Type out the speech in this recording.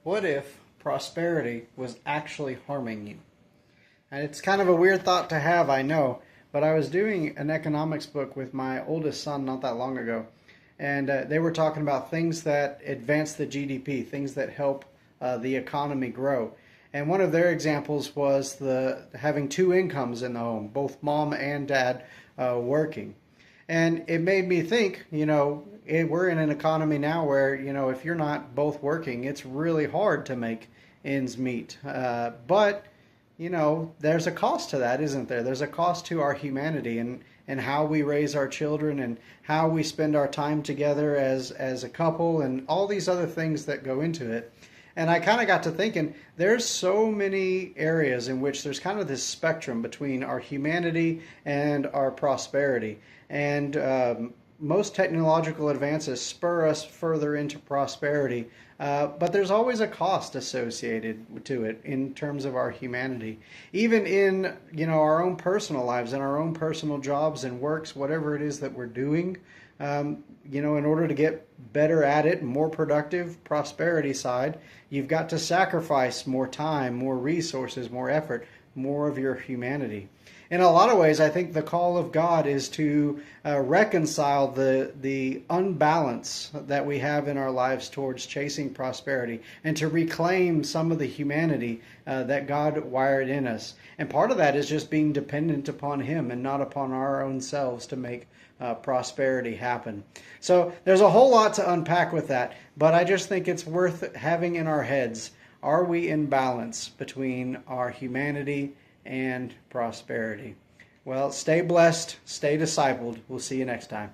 What if prosperity was actually harming you? And it's kind of a weird thought to have, I know, but I was doing an economics book with my oldest son not that long ago, and they were talking about things that advance the GDP, things that help the economy grow. And one of their examples was the having two incomes in the home, both mom and dad working. And it made me think, we're in an economy now where, if you're not both working, it's really hard to make ends meet. But there's a cost to that, isn't there? There's a cost to our humanity and how we raise our children and how we spend our time together as a couple and all these other things that go into it. And I kind of got to thinking, there's so many areas in which there's kind of this spectrum between our humanity and our prosperity. And most technological advances spur us further into prosperity, but there's always a cost associated to it in terms of our humanity. Even in our own personal lives and our own personal jobs and works, whatever it is that we're doing, in order to get better at it, more productive, prosperity side, you've got to sacrifice more time, more resources, more effort, more of your humanity. In a lot of ways, I think the call of God is to reconcile the unbalance that we have in our lives towards chasing prosperity and to reclaim some of the humanity that God wired in us. And part of that is just being dependent upon Him and not upon our own selves to make prosperity happen. So there's a whole lot to unpack with that, but I just think it's worth having in our heads. Are we in balance between our humanity and prosperity? Well, stay blessed, stay discipled. We'll see you next time.